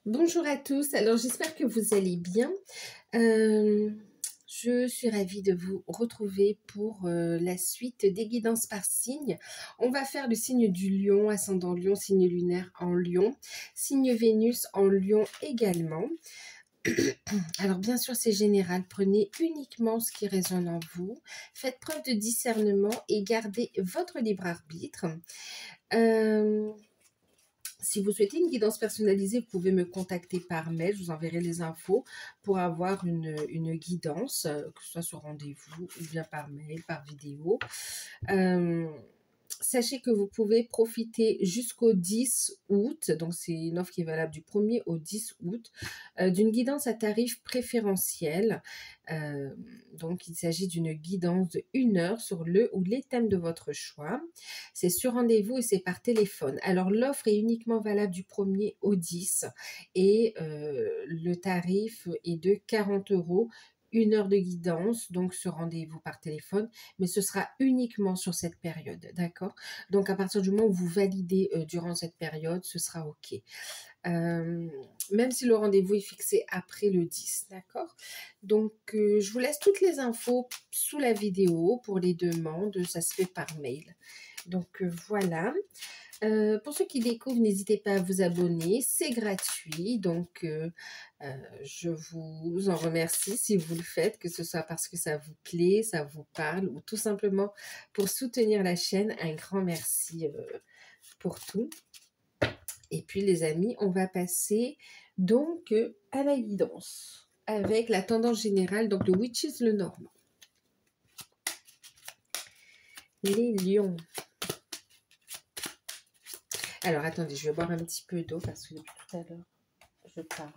Bonjour à tous, alors j'espère que vous allez bien. Je suis ravie de vous retrouver pour la suite des guidances par signe. On va faire le signe du lion, ascendant lion, signe lunaire en lion, signe Vénus en lion également. Alors bien sûr c'est général, prenez uniquement ce qui résonne en vous, faites preuve de discernement et gardez votre libre arbitre. Si vous souhaitez une guidance personnalisée, vous pouvez me contacter par mail. Je vous enverrai les infos pour avoir une guidance, que ce soit sur rendez-vous ou bien par mail, par vidéo. Sachez que vous pouvez profiter jusqu'au 10 août, donc c'est une offre qui est valable du 1er au 10 août, d'une guidance à tarif préférentiel. Donc il s'agit d'une guidance de 1 heure sur le ou les thèmes de votre choix. C'est sur rendez-vous et c'est par téléphone. Alors l'offre est uniquement valable du 1er au 10 et le tarif est de 40 €. 1 heure de guidance, donc ce rendez-vous par téléphone, mais ce sera uniquement sur cette période, d'accord? Donc à partir du moment où vous validez durant cette période, ce sera OK. Même si le rendez-vous est fixé après le 10, d'accord? Donc je vous laisse toutes les infos sous la vidéo pour les demandes, ça se fait par mail. Donc voilà. Pour ceux qui découvrent, n'hésitez pas à vous abonner, c'est gratuit, donc je vous en remercie si vous le faites, que ce soit parce que ça vous plaît, ça vous parle, ou tout simplement pour soutenir la chaîne. Un grand merci pour tout. Et puis les amis, on va passer donc à la guidance, avec la tendance générale, donc le Witches le Normand. Les lions. Alors, attendez, je vais boire un petit peu d'eau parce que depuis tout à l'heure, je parle.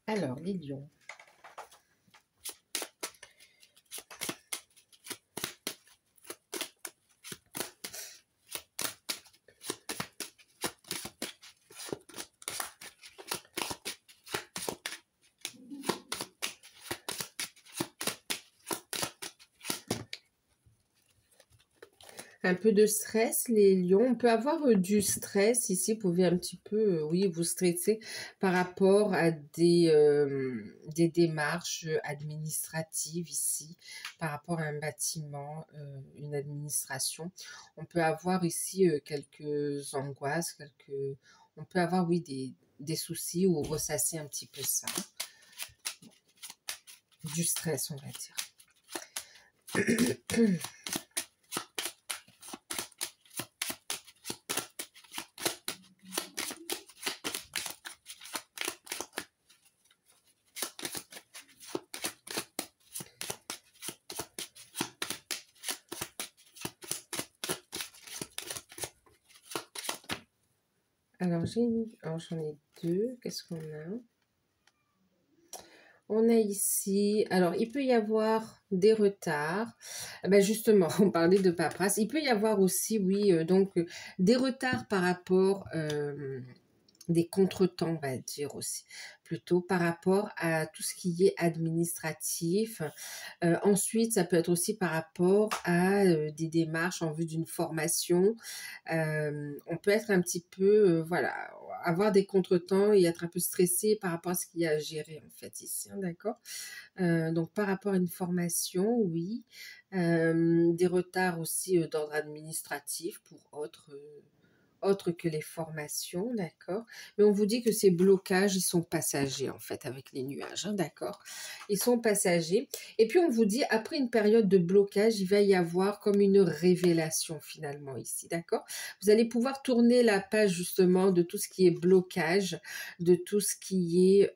Alors, les lions. Un peu de stress, les lions. On peut avoir du stress ici. Vous pouvez un petit peu, oui, vous stresser par rapport à des démarches administratives ici, par rapport à un bâtiment, une administration. On peut avoir ici quelques angoisses, on peut avoir, oui, des soucis ou ressasser un petit peu ça. Du stress, on va dire. Alors, j'en ai deux. Qu'est-ce qu'on a? On a ici, alors il peut y avoir des retards. Ben justement, on parlait de paperasse. Il peut y avoir aussi, oui, des retards par rapport, des contretemps, on va dire aussi, plutôt par rapport à tout ce qui est administratif. Ensuite, ça peut être aussi par rapport à des démarches en vue d'une formation. On peut être un petit peu, voilà, avoir des contretemps et être un peu stressé par rapport à ce qu'il y a à gérer en fait ici, hein, d'accord? Donc par rapport à une formation, oui. Des retards aussi d'ordre administratif pour autre que les formations, d'accord? Mais on vous dit que ces blocages, ils sont passagers, en fait, avec les nuages, hein, d'accord? Ils sont passagers. Et puis, on vous dit, après une période de blocage, il va y avoir comme une révélation, finalement, ici, d'accord? Vous allez pouvoir tourner la page, justement, de tout ce qui est blocage, de tout ce qui est...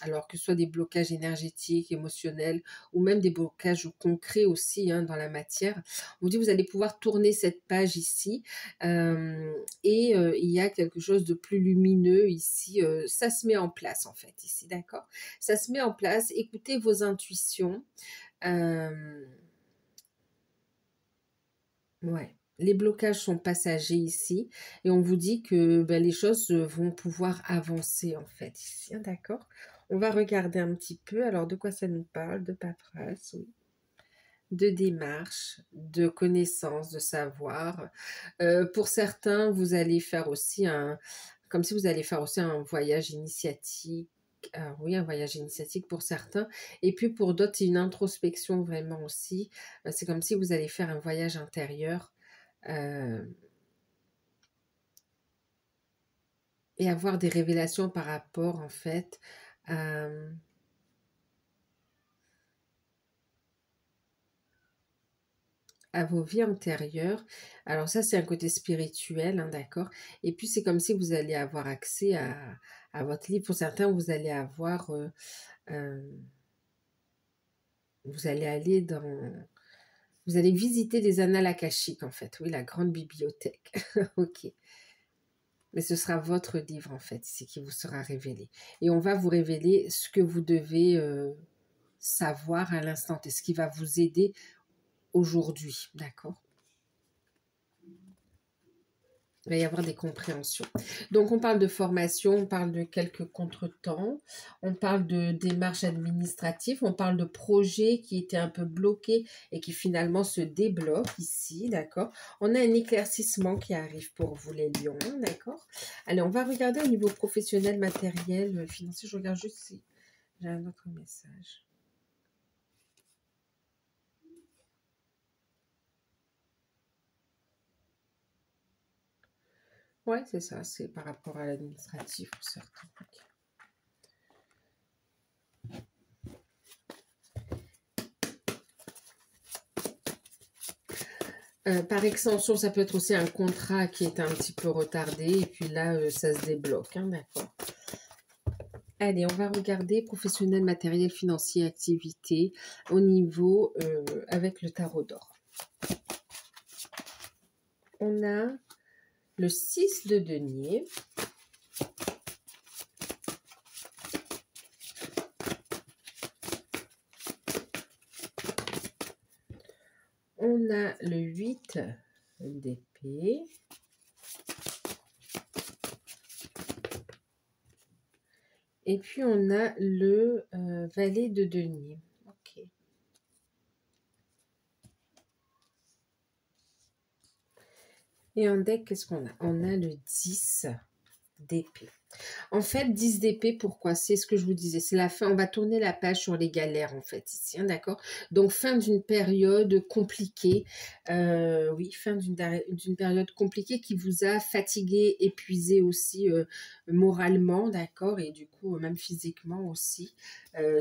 alors que ce soit des blocages énergétiques, émotionnels, ou même des blocages concrets aussi, hein, dans la matière. On vous dit, vous allez pouvoir tourner cette page ici, il y a quelque chose de plus lumineux ici. Ça se met en place, en fait, ici, d'accord? Ça se met en place. Écoutez vos intuitions. Ouais. Les blocages sont passagers ici et on vous dit que ben, les choses vont pouvoir avancer, en fait, ici, hein, d'accord? On va regarder un petit peu. Alors, de quoi ça nous parle? De paperasse, oui. de démarche, de connaissance, de savoir. Pour certains, vous allez faire aussi comme si vous allez faire aussi un voyage initiatique. Oui, un voyage initiatique pour certains. Et puis pour d'autres, c'est une introspection vraiment aussi. C'est comme si vous allez faire un voyage intérieur euh, et avoir des révélations par rapport, en fait, à vos vies antérieures. Alors ça, c'est un côté spirituel, hein, d'accord? Et puis, c'est comme si vous allez avoir accès à votre livre. Pour certains, vous allez avoir... euh, vous allez aller dans... Vous allez visiter des annales akashiques, en fait. Oui, la grande bibliothèque. Ok. Mais ce sera votre livre, en fait, c'est qui vous sera révélé. Et on va vous révéler ce que vous devez savoir à l'instant T, ce qui va vous aider aujourd'hui, d'accord? Il va y avoir des compréhensions. Donc, on parle de formation, on parle de quelques contretemps, on parle de démarches administratives, on parle de projets qui étaient un peu bloqués et qui finalement se débloquent ici, d'accord? On a un éclaircissement qui arrive pour vous, les lions, d'accord? Allez, on va regarder au niveau professionnel, matériel, financier. Je regarde juste si j'ai un autre message. Ouais, c'est ça, c'est par rapport à l'administratif pour certains. Par extension, ça peut être aussi un contrat qui est un petit peu retardé et puis là, ça se débloque, hein, d'accord. Allez, on va regarder professionnel, matériel, financier, activité au niveau avec le tarot d'or. On a le 6 de denier. On a le 8 d'épée. Et puis, on a le valet de denier. Ok. Et en deck, qu'est-ce qu'on a? On a le 10 d'épée. En fait, 10 d'épée, pourquoi? C'est ce que je vous disais, c'est la fin. On va tourner la page sur les galères, en fait, ici, hein, d'accord? Donc, fin d'une période compliquée. Oui, fin d'une période compliquée qui vous a fatigué, épuisé aussi moralement, d'accord? Et du coup, même physiquement aussi.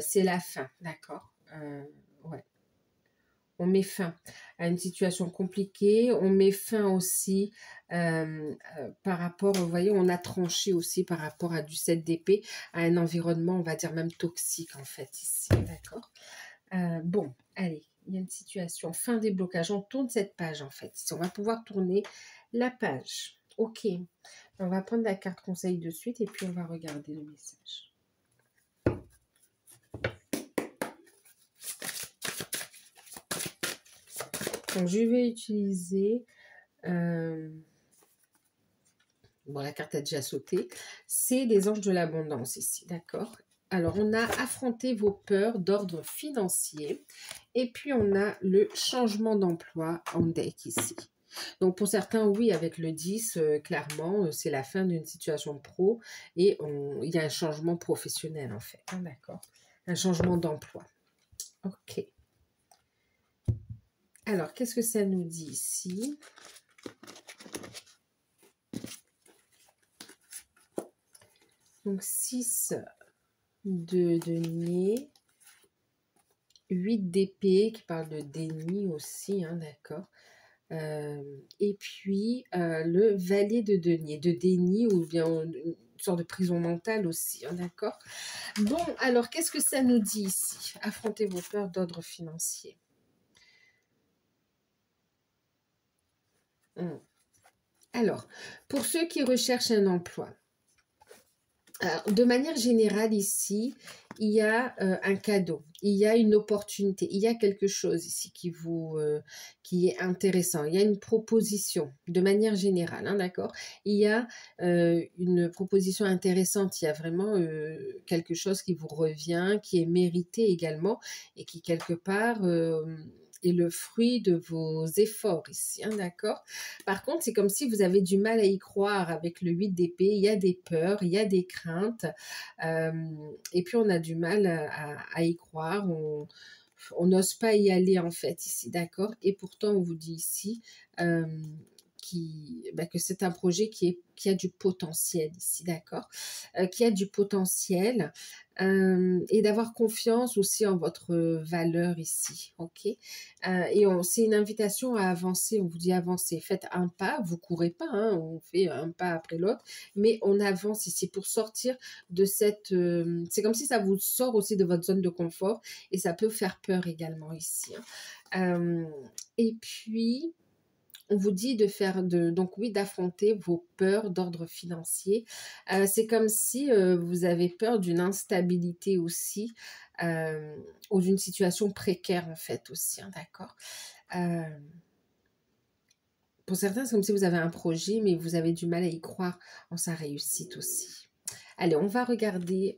C'est la fin, d'accord? Ouais. On met fin à une situation compliquée, on met fin aussi par rapport, vous voyez, on a tranché aussi par rapport à du 7 d'épée, à un environnement, on va dire même toxique en fait ici, d'accord. Bon, allez, il y a une situation, fin des blocages, on tourne cette page en fait, on va pouvoir tourner la page. Ok, on va prendre la carte conseil de suite et puis on va regarder le message. Donc je vais utiliser... bon, la carte a déjà sauté, c'est les anges de l'abondance ici, d'accord? Alors, on a affronté vos peurs d'ordre financier et puis on a le changement d'emploi en deck ici. Donc, pour certains, oui, avec le 10, clairement, c'est la fin d'une situation pro et il y a un changement professionnel en fait, hein, d'accord? Un changement d'emploi. Ok. Alors, qu'est-ce que ça nous dit ici? Donc, 6 de denier, 8 d'épée qui parle de déni aussi, hein, d'accord. Et puis le valet de denier, de déni ou bien une sorte de prison mentale aussi, hein, d'accord. Bon, alors qu'est-ce que ça nous dit ici? Affrontez vos peurs d'ordre financier. Alors, pour ceux qui recherchent un emploi, de manière générale ici, il y a un cadeau, il y a une opportunité, il y a quelque chose ici qui est intéressant, il y a une proposition de manière générale, hein, d'accord? Il y a une proposition intéressante, il y a vraiment quelque chose qui vous revient, qui est mérité également et qui quelque part est le fruit de vos efforts ici, hein, d'accord? Par contre, c'est comme si vous avez du mal à y croire avec le 8 d'épée. Il y a des peurs, il y a des craintes, et puis on a du mal à y croire. On n'ose pas y aller en fait ici, d'accord? Et pourtant, on vous dit ici euh, que c'est un projet qui a du potentiel ici, d'accord? Qui a du potentiel et d'avoir confiance aussi en votre valeur ici, ok? Et c'est une invitation à avancer, on vous dit avancer, faites un pas, vous courez pas, hein, on fait un pas après l'autre, mais on avance ici pour sortir de cette... c'est comme si ça vous sort aussi de votre zone de confort et ça peut faire peur également ici, hein. Et puis... On vous dit donc oui, d'affronter vos peurs d'ordre financier. C'est comme si vous avez peur d'une instabilité aussi, euh, ou d'une situation précaire en fait aussi, hein, d'accord? Euh, pour certains, c'est comme si vous avez un projet, mais vous avez du mal à y croire en sa réussite aussi. Allez, on va regarder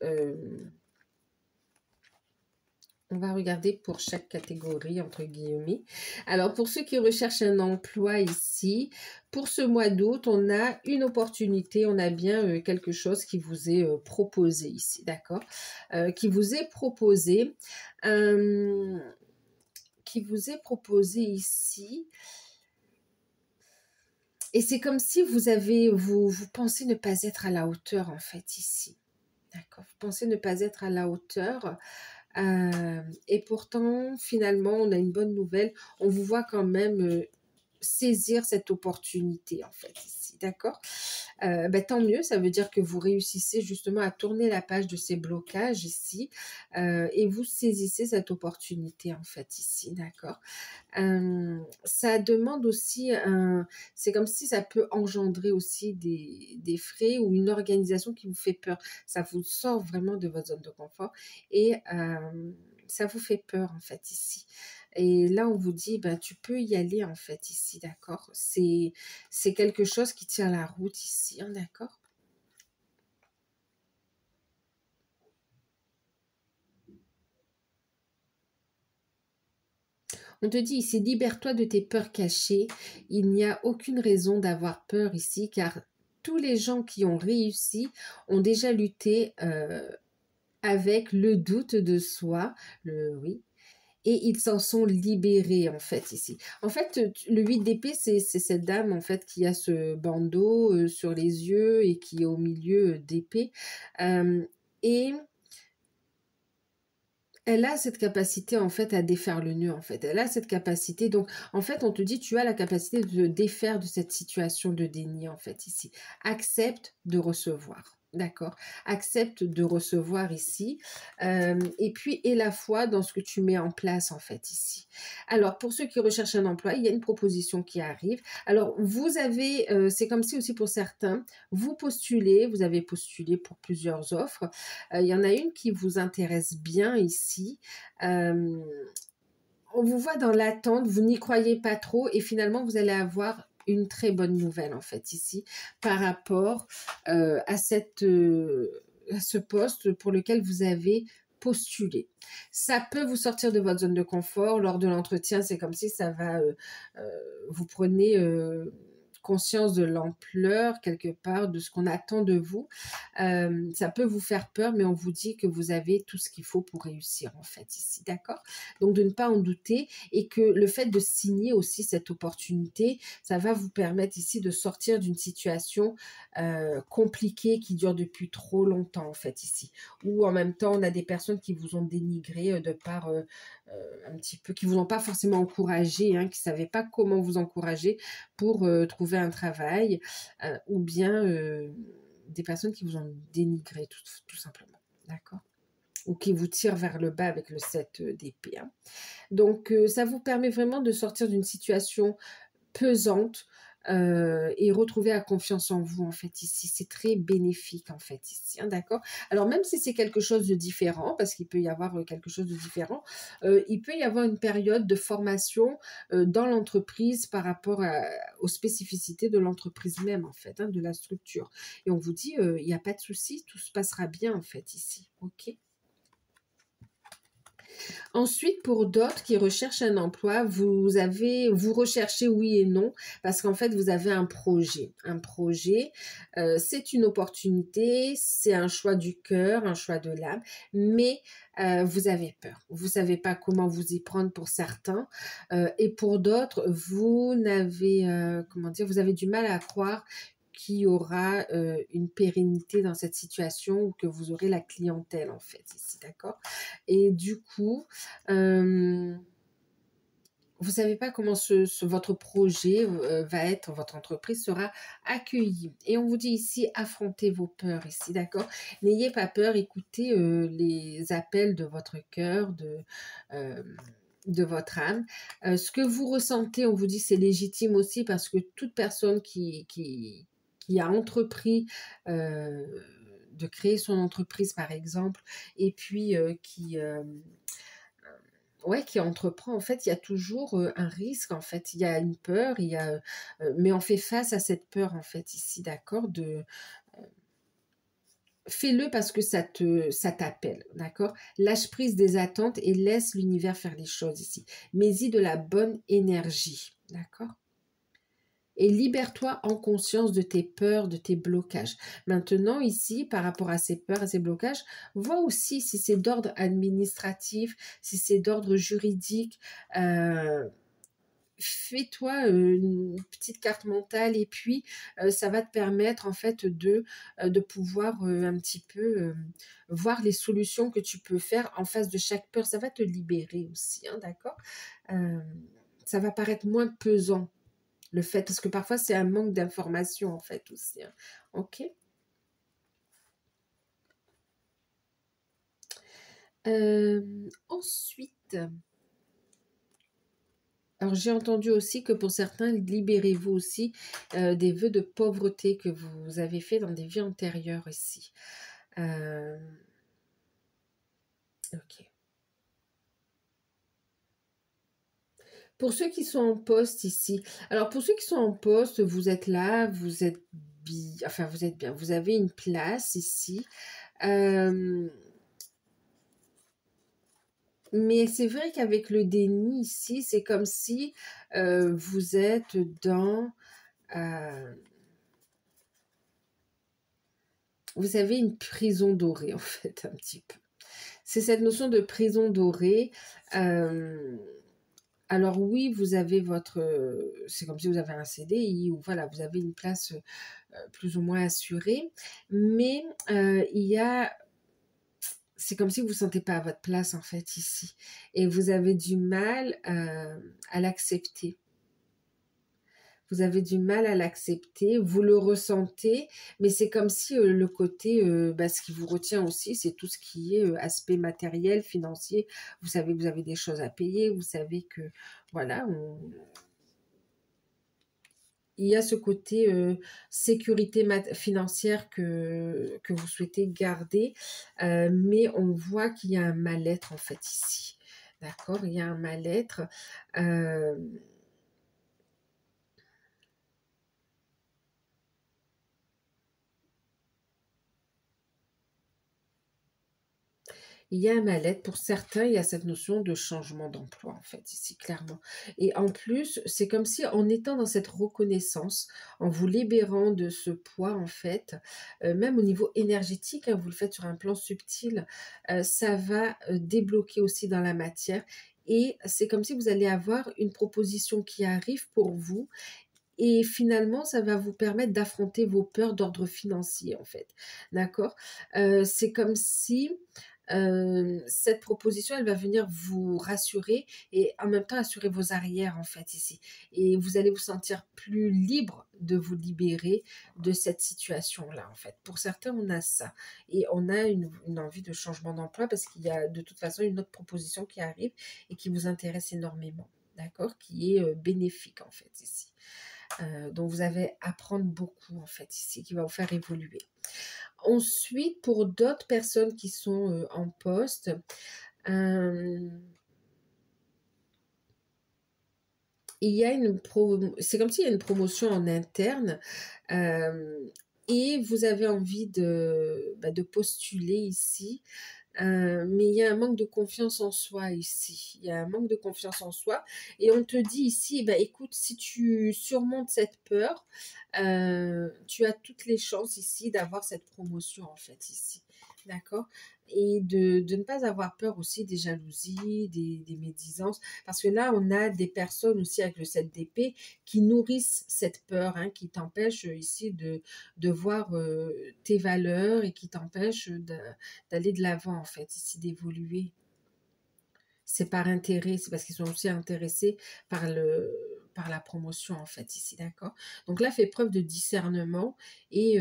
pour chaque catégorie, entre guillemets. Alors, pour ceux qui recherchent un emploi ici, pour ce mois d'août, on a une opportunité, on a bien quelque chose qui vous est proposé ici, d'accord? Qui vous est proposé. Qui vous est proposé ici. Et c'est comme si vous pensez ne pas être à la hauteur, en fait, ici. D'accord? Vous pensez ne pas être à la hauteur. Et pourtant, finalement, on a une bonne nouvelle. On vous voit quand même saisir cette opportunité, en fait, ici. D'accord? Tant mieux, ça veut dire que vous réussissez justement à tourner la page de ces blocages ici et vous saisissez cette opportunité, en fait, ici. D'accord? Ça demande aussi c'est comme si ça peut engendrer aussi des frais ou une organisation qui vous fait peur. Ça vous sort vraiment de votre zone de confort et ça vous fait peur en fait ici. Et là, on vous dit, tu peux y aller en fait ici, d'accord? C'est quelque chose qui tient la route ici, hein, d'accord? On te dit ici, libère-toi de tes peurs cachées. Il n'y a aucune raison d'avoir peur ici, car tous les gens qui ont réussi ont déjà lutté avec le doute de soi, oui, et ils s'en sont libérés en fait ici. En fait, le 8 d'épée, c'est cette dame en fait qui a ce bandeau sur les yeux et qui est au milieu d'épée. Et elle a cette capacité en fait à défaire le nœud en fait. Elle a cette capacité. Donc en fait, on te dit tu as la capacité de te défaire de cette situation de déni en fait ici. Accepte de recevoir. D'accord. Accepte de recevoir ici. Et puis, et la foi dans ce que tu mets en place en fait ici. Alors, pour ceux qui recherchent un emploi, il y a une proposition qui arrive. Alors, vous avez, c'est comme si aussi pour certains, vous avez postulé pour plusieurs offres. Il y en a une qui vous intéresse bien ici. Euh, on vous voit dans l'attente, vous n'y croyez pas trop et finalement vous allez avoir une très bonne nouvelle en fait ici par rapport à ce poste pour lequel vous avez postulé. Ça peut vous sortir de votre zone de confort lors de l'entretien, c'est comme si ça va, vous prenez conscience de l'ampleur quelque part de ce qu'on attend de vous. Ça peut vous faire peur, mais on vous dit que vous avez tout ce qu'il faut pour réussir en fait ici, d'accord? Donc de ne pas en douter et que le fait de signer aussi cette opportunité, ça va vous permettre ici de sortir d'une situation compliquée qui dure depuis trop longtemps en fait ici. Ou en même temps, on a des personnes qui vous ont dénigré de par un petit peu, qui vous ont pas forcément encouragé, hein, qui ne savaient pas comment vous encourager pour trouver un travail, ou bien des personnes qui vous ont dénigré tout simplement, d'accord? Ou qui vous tirent vers le bas avec le 7 d'épée, hein. Donc, ça vous permet vraiment de sortir d'une situation pesante et retrouver la confiance en vous, en fait, ici. C'est très bénéfique, en fait, ici, hein, d'accord? Alors, même si c'est quelque chose de différent, parce qu'il peut y avoir quelque chose de différent, il peut y avoir une période de formation dans l'entreprise par rapport aux spécificités de l'entreprise même, en fait, hein, de la structure. Et on vous dit, il n'y a pas de souci, tout se passera bien, en fait, ici. OK? Ensuite, pour d'autres qui recherchent un emploi, vous recherchez oui et non, parce qu'en fait, vous avez un projet. Un projet, c'est une opportunité, c'est un choix du cœur, un choix de l'âme, mais vous avez peur. Vous savez pas comment vous y prendre pour certains, et pour d'autres, vous n'avez, comment dire, vous avez du mal à croire qu'il y aura une pérennité dans cette situation ou que vous aurez la clientèle en fait ici, d'accord? Et du coup, euh, vous savez pas comment votre projet va être, votre entreprise sera accueillie. Et on vous dit ici, affrontez vos peurs ici, d'accord? N'ayez pas peur, écoutez les appels de votre cœur, euh, de votre âme. Ce que vous ressentez, on vous dit, c'est légitime aussi parce que toute personne qui a entrepris de créer son entreprise, par exemple, et puis ouais, qui entreprend, en fait, il y a toujours un risque, en fait. Il y a une peur, mais on fait face à cette peur, en fait, ici, d'accord, fais-le parce que ça t'appelle, d'accord? Lâche prise des attentes et laisse l'univers faire les choses ici. Mets-y de la bonne énergie, d'accord? Et libère-toi en conscience de tes peurs, de tes blocages. Maintenant, ici, par rapport à ces peurs, à ces blocages, vois aussi si c'est d'ordre administratif, si c'est d'ordre juridique. Fais-toi une petite carte mentale et puis ça va te permettre en fait de pouvoir un petit peu voir les solutions que tu peux faire en face de chaque peur. Ça va te libérer aussi, hein, d'accord? Euh, Ça va paraître moins pesant le fait, parce que parfois c'est un manque d'information en fait aussi, hein. Ok. Ensuite, alors j'ai entendu aussi que pour certains, libérez-vous aussi des vœux de pauvreté que vous avez fait dans des vies antérieures ici. Euh, ok. Pour ceux qui sont en poste ici, alors pour ceux qui sont en poste, vous êtes là, vous êtes bien, enfin vous êtes bien, vous avez une place ici. Euh, Mais c'est vrai qu'avec le déni ici, c'est comme si vous êtes dans, euh, vous avez une prison dorée en fait, un petit peu. C'est cette notion de prison dorée. euh, alors oui, vous avez c'est comme si vous avez un CDI ou voilà, vous avez une place plus ou moins assurée, mais il y a c'est comme si vous ne vous sentez pas à votre place en fait ici et vous avez du mal à l'accepter. Vous avez du mal à l'accepter, vous le ressentez, mais c'est comme si le côté, ce qui vous retient aussi, c'est tout ce qui est aspect matériel, financier. Vous savez que vous avez des choses à payer, vous savez que, voilà, il y a ce côté sécurité financière que vous souhaitez garder, mais on voit qu'il y a un mal-être en fait ici. D'accord? Il y a un mal-être. euh, Il y a un mal-être pour certains, il y a cette notion de changement d'emploi en fait ici clairement. Et en plus, c'est comme si en étant dans cette reconnaissance, en vous libérant de ce poids en fait, même au niveau énergétique, hein, vous le faites sur un plan subtil, ça va débloquer aussi dans la matière. Et c'est comme si vous allez avoir une proposition qui arrive pour vous. Et finalement, ça va vous permettre d'affronter vos peurs d'ordre financier, en fait. D'accord? C'est comme si cette proposition, elle va venir vous rassurer et en même temps assurer vos arrières, en fait, ici. Et vous allez vous sentir plus libre de vous libérer de cette situation-là, en fait. Pour certains, on a ça. Et on a une envie de changement d'emploi parce qu'il y a de toute façon une autre proposition qui arrive et qui vous intéresse énormément. D'accord? Qui est bénéfique, en fait, ici. Donc vous avez à apprendre beaucoup en fait ici, qui va vous faire évoluer. Ensuite, pour d'autres personnes qui sont en poste, euh, il y a c'est comme s'il y a une promotion en interne euh, et vous avez envie de postuler ici. Mais il y a un manque de confiance en soi ici. Il y a un manque de confiance en soi. Et on te dit ici, bah, écoute, si tu surmontes cette peur, tu as toutes les chances ici d'avoir cette promotion, en fait, ici. D'accord? Et de ne pas avoir peur aussi des jalousies, des médisances. Parce que là, on a des personnes aussi avec le 7 d'épée qui nourrissent cette peur, hein, qui t'empêchent ici de voir tes valeurs et qui t'empêchent d'aller de l'avant, en fait, ici, d'évoluer. C'est par intérêt, c'est parce qu'ils sont aussi intéressés par la promotion, en fait, ici, d'accord? Donc là, fais preuve de discernement et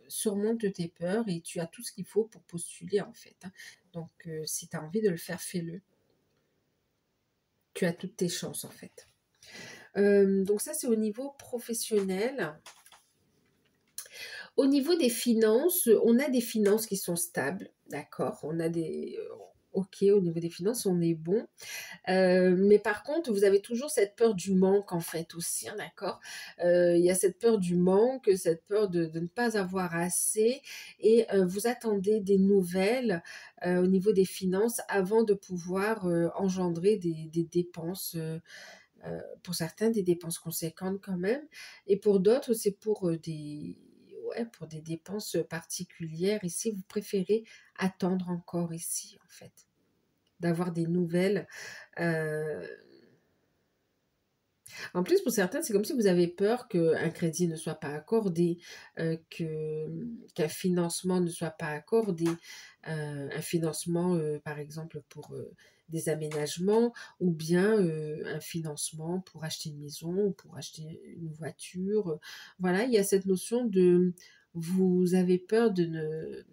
surmonte tes peurs et tu as tout ce qu'il faut pour postuler, en fait, hein. Donc, si tu as envie de le faire, fais-le. Tu as toutes tes chances, en fait. Donc ça, c'est au niveau professionnel. Au niveau des finances, on a des finances qui sont stables, d'accord? On a des... ok, au niveau des finances, on est bon. Mais par contre, vous avez toujours cette peur du manque, en fait, aussi, hein, d'accord? Il y a cette peur du manque, cette peur de ne pas avoir assez, et vous attendez des nouvelles au niveau des finances avant de pouvoir engendrer des dépenses, pour certains, des dépenses conséquentes quand même, et pour d'autres, c'est pour ouais, pour des dépenses particulières. Ici, vous préférez attendre encore ici, en fait, d'avoir des nouvelles. euh, En plus, pour certains, c'est comme si vous avez peur qu'un crédit ne soit pas accordé, qu'un financement ne soit pas accordé, un financement, par exemple, pour des aménagements, ou bien un financement pour acheter une maison, ou pour acheter une voiture. Voilà, il y a cette notion de... Vous avez peur de ne...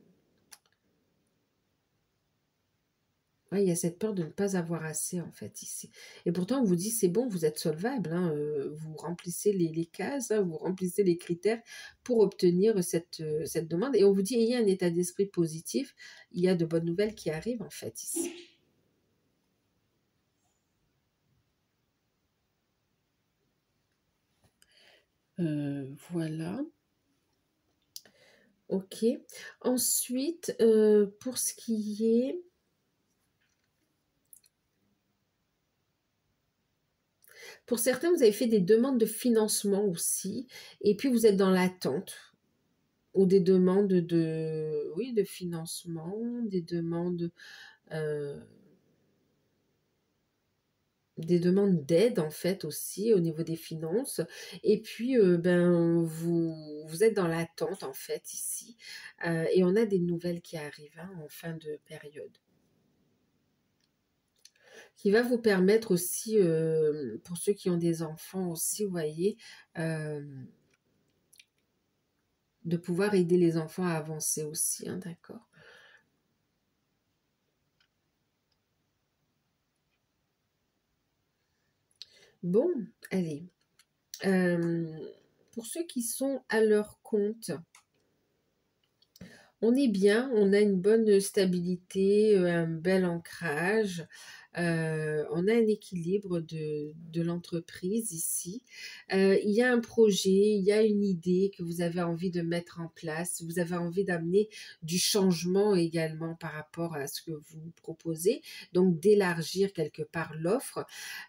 Ouais, il y a cette peur de ne pas avoir assez, en fait, ici. Et pourtant, on vous dit, c'est bon, vous êtes solvable, hein, vous remplissez les cases, hein, vous remplissez les critères pour obtenir cette demande. Et on vous dit, ayez un état d'esprit positif, il y a de bonnes nouvelles qui arrivent, en fait, ici. Voilà. Ok. Ensuite, pour ce qui est... Pour certains, vous avez fait des demandes de financement aussi, et puis vous êtes dans l'attente. Ou des demandes de, oui, de financement, euh, des demandes d'aide en fait aussi au niveau des finances. Et puis, ben, vous êtes dans l'attente en fait ici. Et on a des nouvelles qui arrivent, hein, en fin de période. Qui va vous permettre aussi, pour ceux qui ont des enfants aussi, vous voyez, euh, de pouvoir aider les enfants à avancer aussi, hein, d'accord? Bon, allez. Euh, pour ceux qui sont à leur compte, on est bien, on a une bonne stabilité, un bel ancrage, on a un équilibre de l'entreprise ici. Il y a un projet, il y a une idée que vous avez envie de mettre en place, vous avez envie d'amener du changement également par rapport à ce que vous proposez, donc d'élargir quelque part l'offre.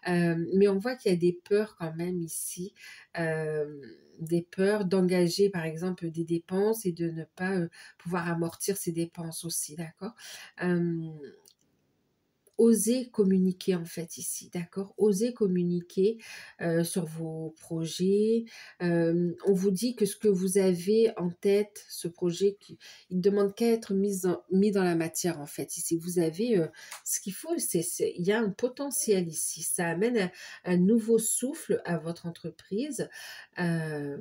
Mais on voit qu'il y a des peurs quand même ici, des peurs d'engager par exemple des dépenses et de ne pas pouvoir amortir ses dépenses aussi, d'accord? Euh, Osez communiquer en fait ici, d'accord? Osez communiquer sur vos projets. On vous dit que ce que vous avez en tête, ce projet, il ne demande qu'à être mis dans la matière en fait. Ici, vous avez ce qu'il faut, il y a un potentiel ici. Ça amène un nouveau souffle à votre entreprise. Euh,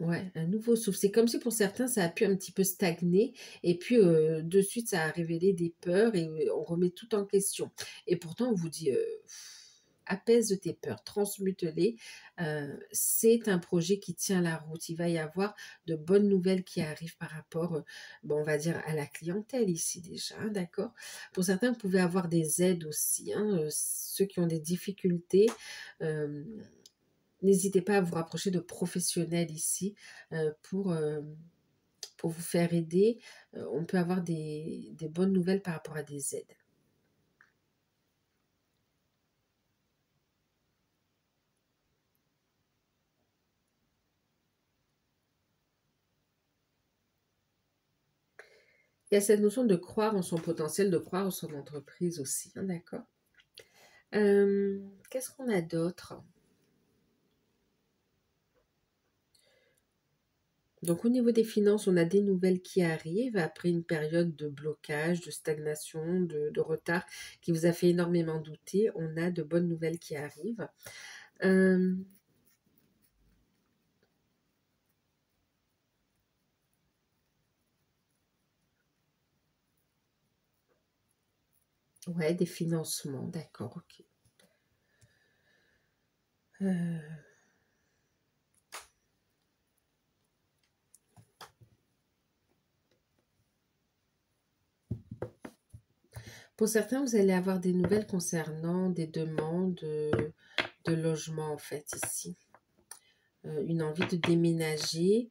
Ouais, un nouveau souffle. C'est comme si pour certains, ça a pu un petit peu stagner et puis de suite, ça a révélé des peurs et on remet tout en question. Et pourtant, on vous dit, apaise tes peurs, transmute-les. C'est un projet qui tient la route. Il va y avoir de bonnes nouvelles qui arrivent par rapport, bon, on va dire, à la clientèle ici déjà, hein, d'accord? Pour certains, vous pouvez avoir des aides aussi, hein, ceux qui ont des difficultés. euh, N'hésitez pas à vous rapprocher de professionnels ici euh, pour, euh, pour vous faire aider. On peut avoir des bonnes nouvelles par rapport à des aides. Il y a cette notion de croire en son potentiel, de croire en son entreprise aussi, hein, d'accord? Qu'est-ce qu'on a d'autre? Donc au niveau des finances, on a des nouvelles qui arrivent après une période de blocage, de stagnation, de retard qui vous a fait énormément douter. On a de bonnes nouvelles qui arrivent. Ouais, des financements, d'accord, ok. Euh, Pour certains, vous allez avoir des nouvelles concernant des demandes de logement, en fait, ici. Une envie de déménager.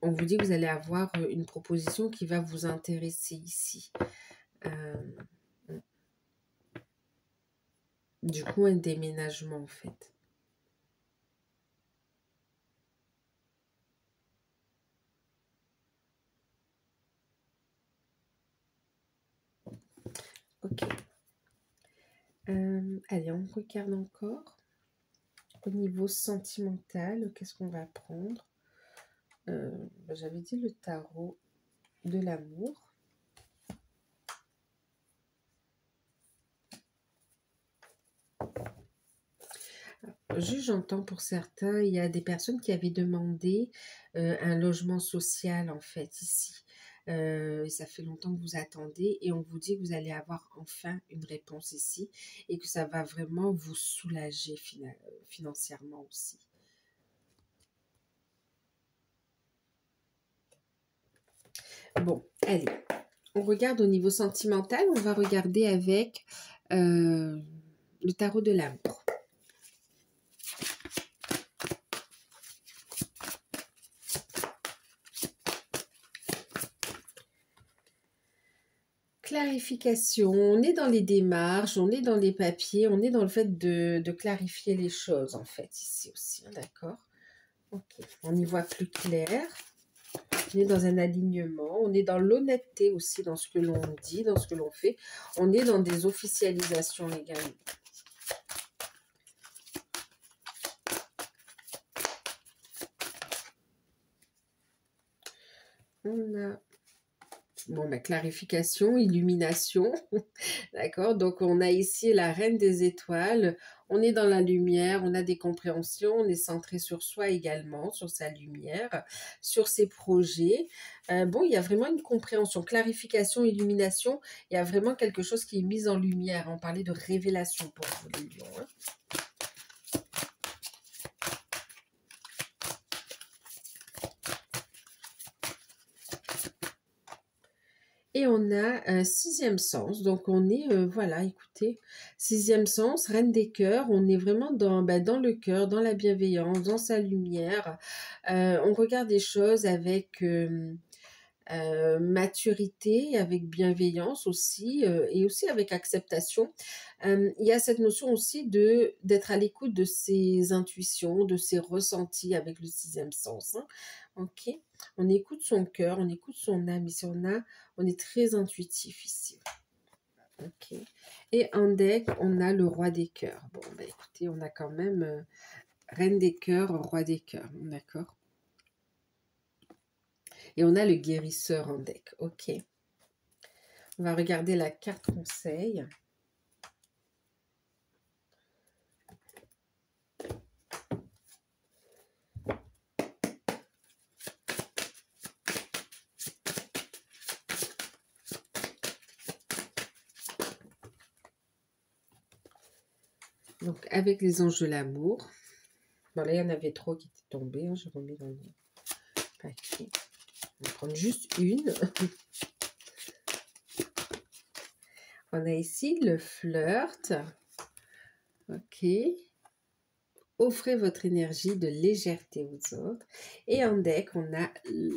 On vous dit que vous allez avoir une proposition qui va vous intéresser ici. Du coup, un déménagement, en fait. Ok. Allez, on regarde encore. Au niveau sentimental, qu'est-ce qu'on va prendre? J'avais dit le tarot de l'amour. Juste, j'entends pour certains, il y a des personnes qui avaient demandé un logement social, en fait, ici. Ça fait longtemps que vous attendez et on vous dit que vous allez avoir enfin une réponse ici et que ça va vraiment vous soulager financièrement aussi. Bon, allez, on regarde au niveau sentimental, on va regarder avec le tarot de l'amour. Clarification, on est dans les démarches, on est dans les papiers, on est dans le fait de clarifier les choses en fait ici aussi, hein, d'accord? Ok, on y voit plus clair, on est dans un alignement, on est dans l'honnêteté aussi dans ce que l'on dit, dans ce que l'on fait, on est dans des officialisations également. On a bon, clarification, illumination, d'accord? Donc, on a ici la reine des étoiles, on est dans la lumière, on a des compréhensions, on est centré sur soi également, sur sa lumière, sur ses projets. Bon, il y a vraiment une compréhension, clarification, illumination, il y a vraiment quelque chose qui est mis en lumière. On parlait de révélation pour vous, les lions, hein. Et on a un sixième sens, donc on est, voilà, écoutez, sixième sens, reine des cœurs, on est vraiment dans le cœur, dans la bienveillance, dans sa lumière. On regarde des choses avec maturité, avec bienveillance aussi, et aussi avec acceptation. Il y a cette notion aussi d'être à l'écoute de ses intuitions, de ses ressentis avec le sixième sens, hein. Ok, on écoute son cœur, on écoute son âme. Ici, on est très intuitif ici. Ok. Et en deck, on a le roi des cœurs. Bon, écoutez, on a quand même reine des cœurs, roi des cœurs. D'accord. Et on a le guérisseur en deck. Ok. On va regarder la carte conseil. Donc, avec les anges de l'amour. Bon, là, il y en avait trop qui étaient tombés. Hein, j'ai remis dans le paquet. On va prendre juste une. On a ici le flirt. Ok. offrez votre énergie de légèreté aux autres. Et en deck, on a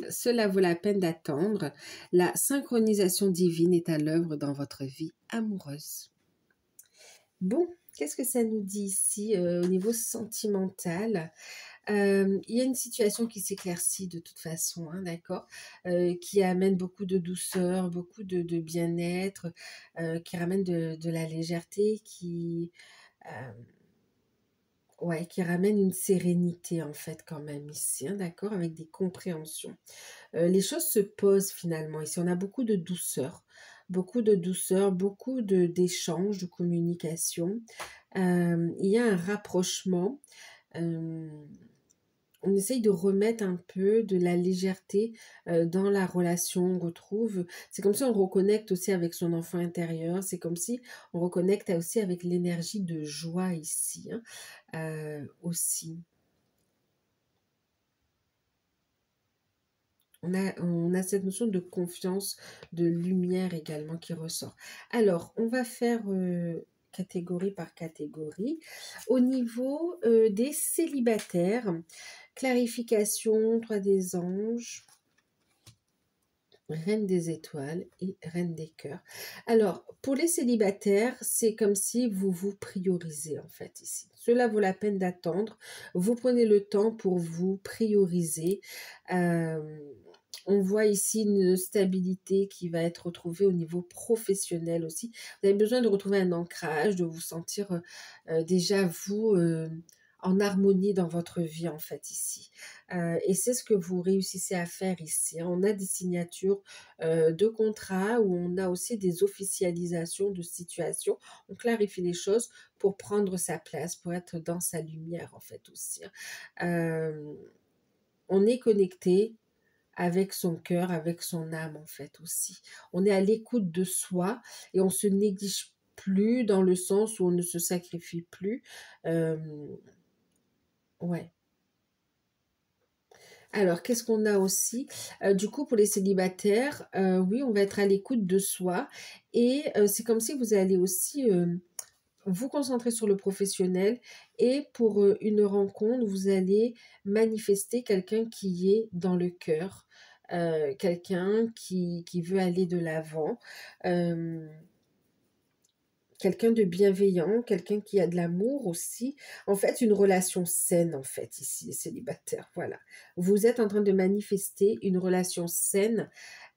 cela vaut la peine d'attendre. La synchronisation divine est à l'œuvre dans votre vie amoureuse. Bon, qu'est-ce que ça nous dit ici au niveau sentimental? Il y a une situation qui s'éclaircit de toute façon, hein, d'accord, qui amène beaucoup de douceur, beaucoup de bien-être, qui ramène de la légèreté, ouais, qui ramène une sérénité en fait quand même ici, hein, d'accord, avec des compréhensions. Les choses se posent finalement ici. On a beaucoup de douceur, beaucoup d'échanges, de communication. Il y a un rapprochement. euh, on essaye de remettre un peu de la légèreté dans la relation. On retrouve, c'est comme si on reconnecte aussi avec son enfant intérieur. C'est comme si on reconnecte aussi avec l'énergie de joie ici, hein, aussi. On a cette notion de confiance, de lumière également qui ressort. Alors, on va faire catégorie par catégorie. Au niveau des célibataires, clarification, 3 des anges, Reine des étoiles et Reine des cœurs. Alors, pour les célibataires, c'est comme si vous vous priorisez en fait ici. Cela vaut la peine d'attendre. Vous prenez le temps pour vous prioriser. Euh, on voit ici une stabilité qui va être retrouvée au niveau professionnel aussi. Vous avez besoin de retrouver un ancrage, de vous sentir déjà vous en harmonie dans votre vie en fait ici. Et c'est ce que vous réussissez à faire ici. On a des signatures de contrats où on a aussi des officialisations de situations. On clarifie les choses pour prendre sa place, pour être dans sa lumière en fait aussi. On est connecté avec son cœur, avec son âme en fait aussi. On est à l'écoute de soi et on se néglige plus dans le sens où on ne se sacrifie plus. Euh, ouais. Alors, qu'est-ce qu'on a aussi? Du coup, pour les célibataires, oui, on va être à l'écoute de soi et c'est comme si vous allez aussi vous concentrer sur le professionnel et pour une rencontre, vous allez manifester quelqu'un qui est dans le cœur, quelqu'un qui veut aller de l'avant. Euh, Quelqu'un de bienveillant, quelqu'un qui a de l'amour aussi. En fait, une relation saine, en fait, ici, les célibataires. Voilà. Vous êtes en train de manifester une relation saine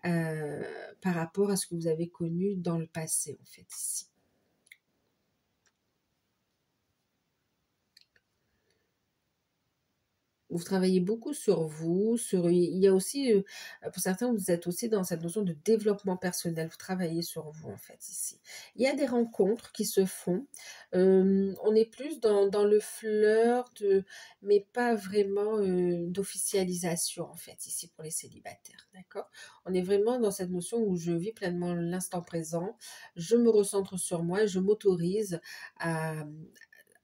euh, par rapport à ce que vous avez connu dans le passé, en fait, ici. Vous travaillez beaucoup sur vous, il y a aussi, pour certains, vous êtes aussi dans cette notion de développement personnel, vous travaillez sur vous en fait ici. Il y a des rencontres qui se font, on est plus dans le flirt, mais pas vraiment d'officialisation en fait ici pour les célibataires, d'accord? On est vraiment dans cette notion où je vis pleinement l'instant présent, je me recentre sur moi et je m'autorise à,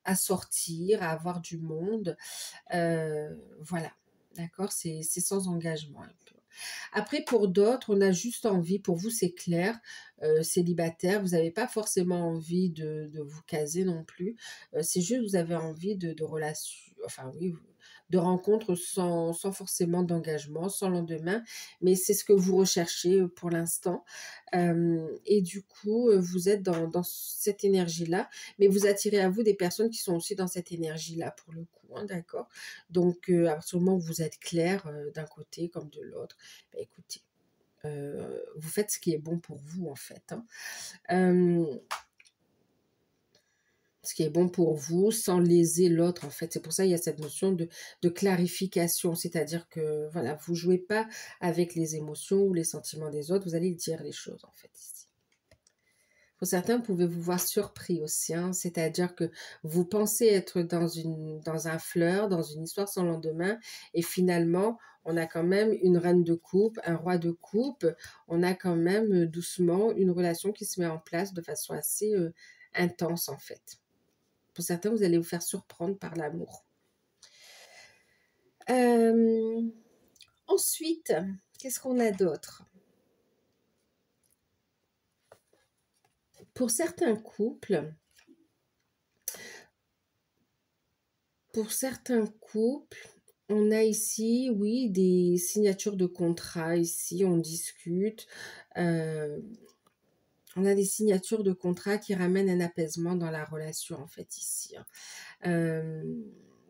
à sortir, à avoir du monde. Voilà, d'accord, c'est sans engagement un peu. Après, pour d'autres, on a juste envie, pour vous c'est clair, célibataire, vous n'avez pas forcément envie de vous caser non plus. C'est juste vous avez envie de relations, enfin oui, de rencontres sans forcément d'engagement, sans lendemain, mais c'est ce que vous recherchez pour l'instant. Et du coup, vous êtes dans cette énergie-là, mais vous attirez à vous des personnes qui sont aussi dans cette énergie-là pour le coup, hein, d'accord? Donc, à partir du moment où vous êtes clair d'un côté comme de l'autre, bah, écoutez, vous faites ce qui est bon pour vous en fait, hein. Euh, ce qui est bon pour vous sans léser l'autre en fait. C'est pour ça qu'il y a cette notion de clarification, c'est-à-dire que voilà, vous jouez pas avec les émotions ou les sentiments des autres, vous allez dire les choses en fait ici. Pour certains, vous pouvez vous voir surpris aussi, hein, c'est-à-dire que vous pensez être dans un fleur, dans une histoire sans lendemain, et finalement, on a quand même une reine de coupe, un roi de coupe, on a quand même doucement une relation qui se met en place de façon assez intense en fait. Pour certains, vous allez vous faire surprendre par l'amour. Euh, Ensuite, qu'est-ce qu'on a d'autre? Pour certains couples, Pour certains couples, on a ici, oui, des signatures de contrat. Ici, on discute. euh, on a des signatures de contrat qui ramènent un apaisement dans la relation, en fait, ici, hein. Euh,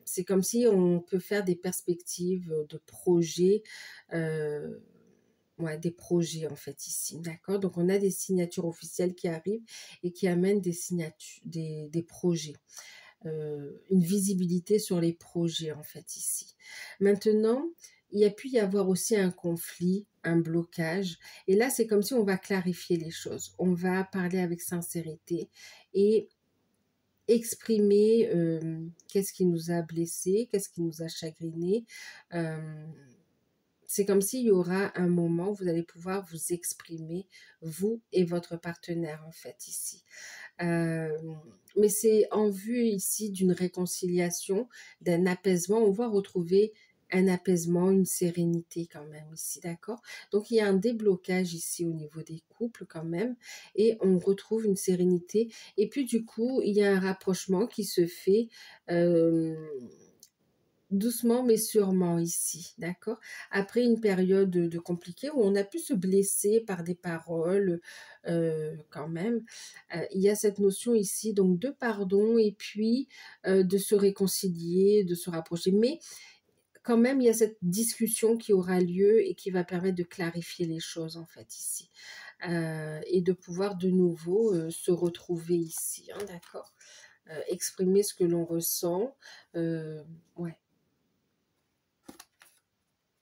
c'est comme si on peut faire des perspectives de projets, euh, ouais, des projets en fait ici, d'accord? Donc on a des signatures officielles qui arrivent et qui amènent des signatures, des projets, une visibilité sur les projets en fait ici. Maintenant, il y a pu y avoir aussi un conflit, un blocage, et là c'est comme si on va clarifier les choses, on va parler avec sincérité et exprimer qu'est-ce qui nous a blessés, qu'est-ce qui nous a chagrinés. Euh, c'est comme s'il y aura un moment où vous allez pouvoir vous exprimer, vous et votre partenaire, en fait, ici. Euh, mais c'est en vue ici d'une réconciliation, d'un apaisement. On va retrouver un apaisement, une sérénité quand même ici, d'accord? Donc il y a un déblocage ici au niveau des couples quand même, et on retrouve une sérénité. Et puis du coup, il y a un rapprochement qui se fait. euh, Doucement mais sûrement ici, d'accord? Après une période de compliquée où on a pu se blesser par des paroles quand même, il y a cette notion ici donc de pardon et puis de se réconcilier, de se rapprocher. Mais quand même, il y a cette discussion qui aura lieu et qui va permettre de clarifier les choses en fait ici. Et de pouvoir de nouveau se retrouver ici, hein, d'accord? Exprimer ce que l'on ressent. Ouais.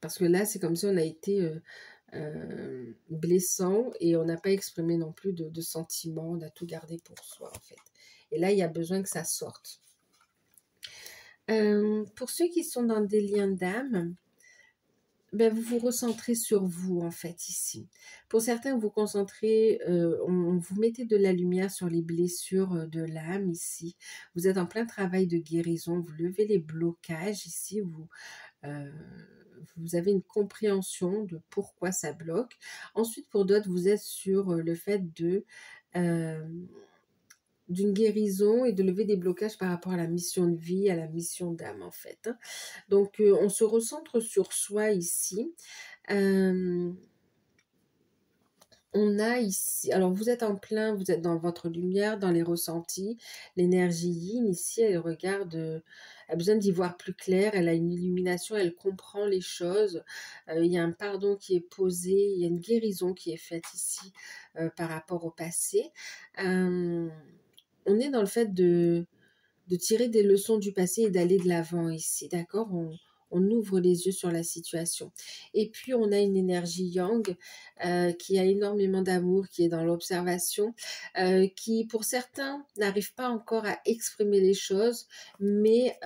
Parce que là, c'est comme si on a été blessant et on n'a pas exprimé non plus de sentiments, on a tout gardé pour soi en fait. Et là, il y a besoin que ça sorte. Pour ceux qui sont dans des liens d'âme, ben, vous vous recentrez sur vous en fait ici. Pour certains, vous vous concentrez, vous mettez de la lumière sur les blessures de l'âme ici. Vous êtes en plein travail de guérison, vous levez les blocages ici, euh, vous avez une compréhension de pourquoi ça bloque. Ensuite, pour d'autres, vous êtes sur le fait euh, d'une guérison et de lever des blocages par rapport à la mission de vie, à la mission d'âme en fait, hein. Donc, on se recentre sur soi ici. Euh, on a ici, alors vous êtes en plein, vous êtes dans votre lumière, dans les ressentis, l'énergie yin ici, elle regarde, elle a besoin d'y voir plus clair, elle a une illumination, elle comprend les choses, il y a un pardon qui est posé, il y a une guérison qui est faite ici par rapport au passé. Euh, on est dans le fait de tirer des leçons du passé et d'aller de l'avant ici, d'accord? On ouvre les yeux sur la situation. Et puis, on a une énergie yang qui a énormément d'amour, qui est dans l'observation, qui, pour certains, n'arrive pas encore à exprimer les choses, mais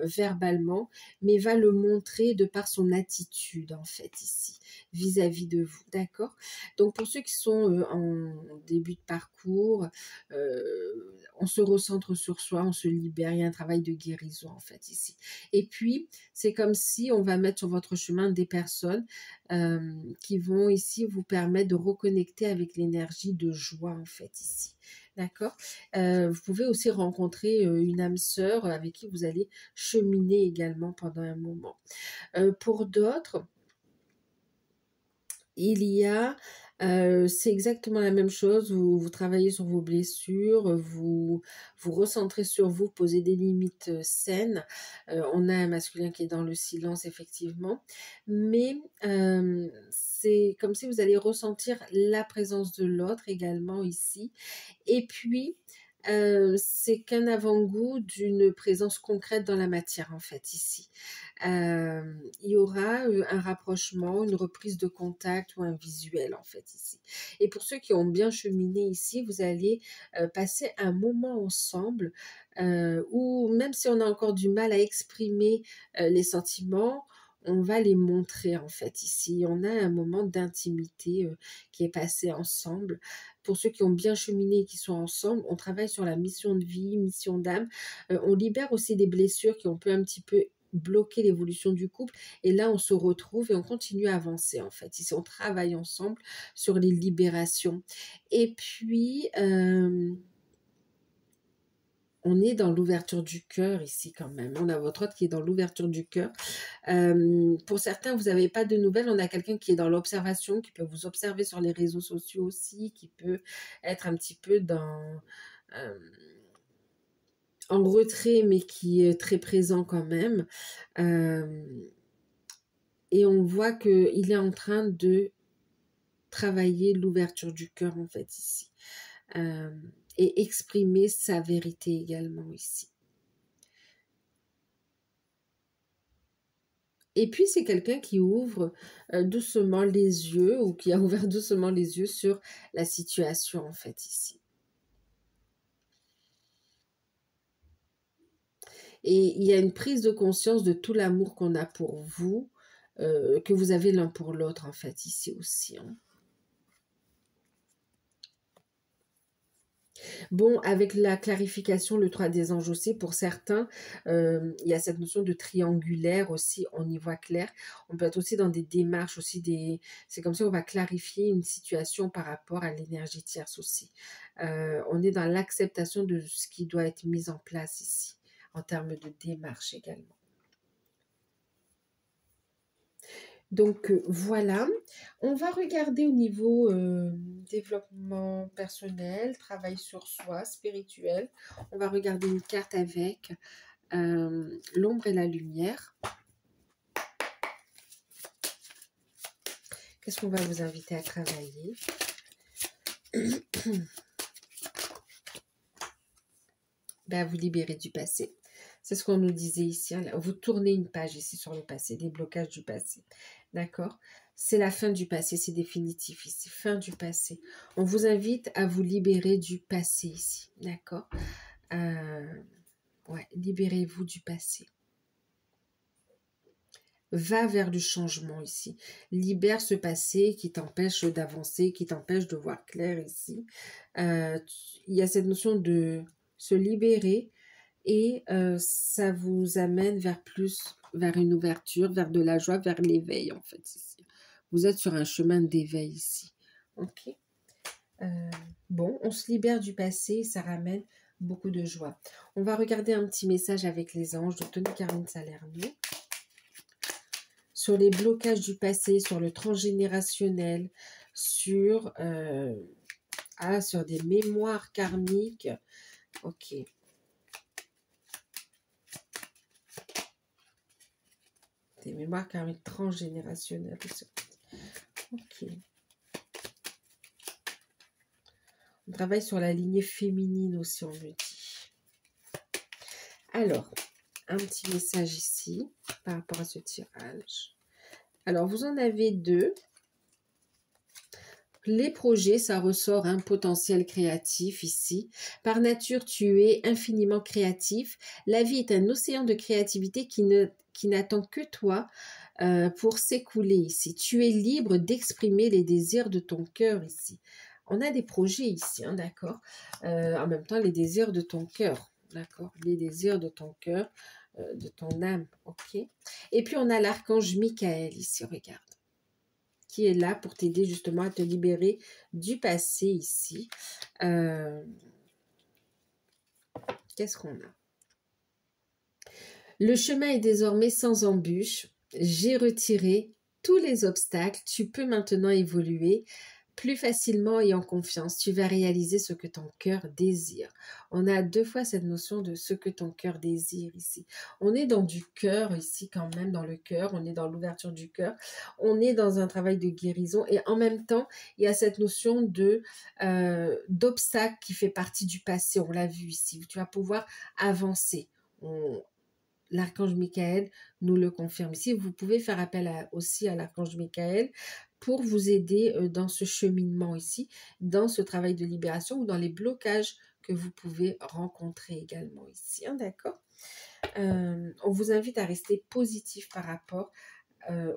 verbalement, mais va le montrer de par son attitude, en fait, ici, vis-à-vis de vous, d'accord? Donc, pour ceux qui sont en début de parcours, on se recentre sur soi, on se libère, il y a un travail de guérison en fait ici. Et puis, c'est comme si on va mettre sur votre chemin des personnes qui vont ici vous permettre de reconnecter avec l'énergie de joie en fait ici. D'accord? Vous pouvez aussi rencontrer une âme sœur avec qui vous allez cheminer également pendant un moment. Pour d'autres, il y a, c'est exactement la même chose, vous travaillez sur vos blessures, vous recentrez sur vous, posez des limites saines. On a un masculin qui est dans le silence, effectivement, mais c'est comme si vous allez ressentir la présence de l'autre également ici. Et puis, c'est qu'un avant-goût d'une présence concrète dans la matière, en fait, ici. Il y aura un rapprochement, une reprise de contact ou un visuel, en fait, ici. Et pour ceux qui ont bien cheminé ici, vous allez passer un moment ensemble où, même si on a encore du mal à exprimer les sentiments, on va les montrer en fait ici. On a un moment d'intimité qui est passé ensemble. Pour ceux qui ont bien cheminé et qui sont ensemble, on travaille sur la mission de vie, mission d'âme. On libère aussi des blessures qui ont pu un petit peu bloquer l'évolution du couple. Et là, on se retrouve et on continue à avancer en fait. Ici, on travaille ensemble sur les libérations. Et puis, on est dans l'ouverture du cœur ici quand même. On a votre autre qui est dans l'ouverture du cœur. Pour certains, vous n'avez pas de nouvelles. On a quelqu'un qui est dans l'observation, qui peut vous observer sur les réseaux sociaux aussi, qui peut être un petit peu euh, en retrait, mais qui est très présent quand même. Et on voit qu'il est en train de travailler l'ouverture du cœur en fait ici. Et exprimer sa vérité également ici. Et puis, c'est quelqu'un qui ouvre doucement les yeux ou qui a ouvert doucement les yeux sur la situation, en fait, ici. Et il y a une prise de conscience de tout l'amour qu'on a pour vous, que vous avez l'un pour l'autre, en fait, ici aussi. Hein. Bon, avec la clarification, le 3 des anges aussi, pour certains, il y a cette notion de triangulaire aussi, on y voit clair. On peut être aussi dans des démarches aussi, c'est comme si on va clarifier une situation par rapport à l'énergie tierce aussi. On est dans l'acceptation de ce qui doit être mis en place ici, en termes de démarche également. Donc voilà, on va regarder au niveau développement personnel, travail sur soi, spirituel. On va regarder une carte avec l'ombre et la lumière. Qu'est-ce qu'on va vous inviter à travailler? Ben, vous libérer du passé. C'est ce qu'on nous disait ici. Hein. Vous tournez une page ici sur le passé, des blocages du passé. D'accord? C'est la fin du passé, c'est définitif ici. Fin du passé. On vous invite à vous libérer du passé ici. D'accord? Ouais, libérez-vous du passé. Va vers du changement ici. Libère ce passé qui t'empêche d'avancer, qui t'empêche de voir clair ici. Il y a cette notion de se libérer et ça vous amène vers une ouverture, vers de la joie, vers l'éveil en fait ici. Vous êtes sur un chemin d'éveil ici. Ok. Bon, on se libère du passé, ça ramène beaucoup de joie. On va regarder un petit message avec les anges de Tony Carmine Salerno. Sur les blocages du passé, sur le transgénérationnel, sur des mémoires karmiques. Ok. Des mémoires karmiques transgénérationnelles. Ok. On travaille sur la lignée féminine aussi, on me dit. Alors, un petit message ici par rapport à ce tirage. Alors, vous en avez deux. Les projets, ça ressort un potentiel créatif ici. Par nature, tu es infiniment créatif. La vie est un océan de créativité qui n'attend que toi pour s'écouler ici. Tu es libre d'exprimer les désirs de ton cœur ici. On a des projets ici, hein, d'accord. En même temps, les désirs de ton cœur, d'accord. Les désirs de ton cœur, de ton âme, ok. Et puis, on a l'archange Michael ici, regarde, qui est là pour t'aider justement à te libérer du passé ici. Qu'est-ce qu'on a? Le chemin est désormais sans embûche. J'ai retiré tous les obstacles. Tu peux maintenant évoluer plus facilement et en confiance. Tu vas réaliser ce que ton cœur désire. On a deux fois cette notion de ce que ton cœur désire ici. On est dans du cœur ici quand même, dans le cœur. On est dans l'ouverture du cœur. On est dans un travail de guérison. Et en même temps, il y a cette notion d'obstacle qui fait partie du passé. On l'a vu ici. Tu vas pouvoir avancer. L'archange Michael nous le confirme. Ici, vous pouvez faire appel aussi à l'archange Michael pour vous aider dans ce cheminement ici, dans ce travail de libération ou dans les blocages que vous pouvez rencontrer également ici. Hein, d'accord? On vous invite à rester positif par rapport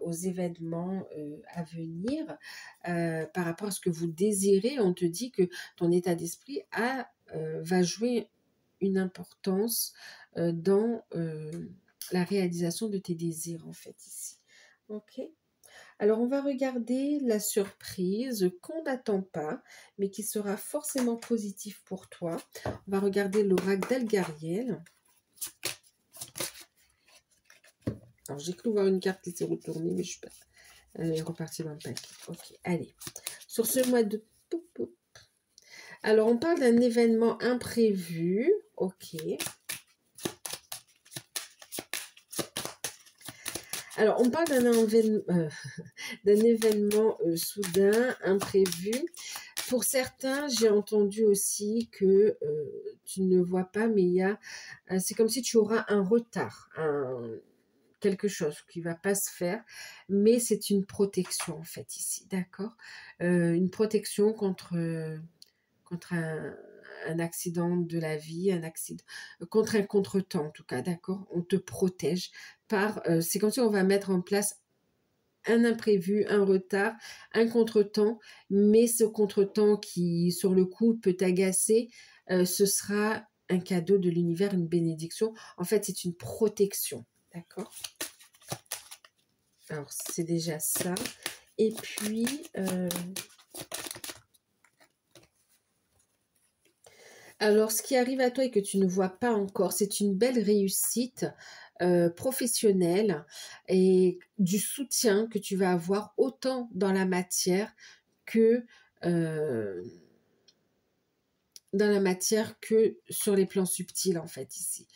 aux événements à venir, par rapport à ce que vous désirez. On te dit que ton état d'esprit va jouer une importance dans la réalisation de tes désirs, en fait, ici. Ok. Alors, on va regarder la surprise qu'on n'attend pas, mais qui sera forcément positive pour toi. On va regarder l'oracle d'Algariel. Alors, j'ai cru voir une carte qui s'est retournée, mais je suis pas... Elle est repartie dans le paquet. Ok, allez. Sur ce mois de... Alors, on parle d'un événement imprévu. Ok. Alors, on parle d'un événement soudain, imprévu. Pour certains, j'ai entendu aussi que tu ne vois pas, mais c'est comme si tu auras un retard, quelque chose qui ne va pas se faire, mais c'est une protection en fait ici, d'accord? Une protection contre un accident de la vie, contre un contretemps en tout cas, d'accord? On te protège c'est comme si on va mettre en place un imprévu, un retard, un contretemps, mais ce contretemps qui, sur le coup, peut t'agacer, ce sera un cadeau de l'univers, une bénédiction. En fait, c'est une protection, d'accord? Alors, c'est déjà ça. Et puis, alors, ce qui arrive à toi et que tu ne vois pas encore, c'est une belle réussite professionnelle et du soutien que tu vas avoir autant dans la matière que euh, sur les plans subtils en fait ici.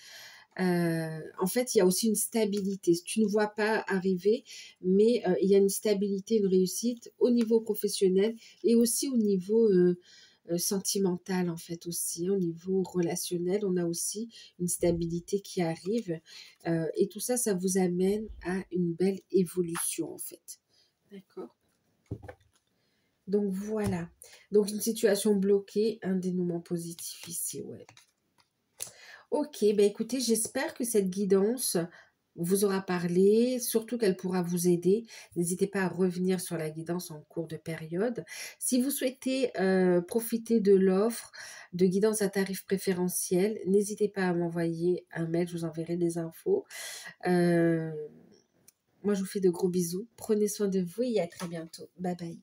En fait, il y a aussi une stabilité. Tu ne vois pas arriver, mais il y a une stabilité, une réussite au niveau professionnel et aussi au niveau sentimental en fait aussi, au niveau relationnel, on a aussi une stabilité qui arrive et tout ça, ça vous amène à une belle évolution en fait. D'accord? Donc voilà. Donc une situation bloquée, un dénouement positif ici, ouais. Ok, ben écoutez, j'espère que cette guidance vous aura parlé, surtout qu'elle pourra vous aider. N'hésitez pas à revenir sur la guidance en cours de période. Si vous souhaitez profiter de l'offre de guidance à tarif préférentiel, n'hésitez pas à m'envoyer un mail, je vous enverrai des infos. Moi, je vous fais de gros bisous. Prenez soin de vous et à très bientôt. Bye bye.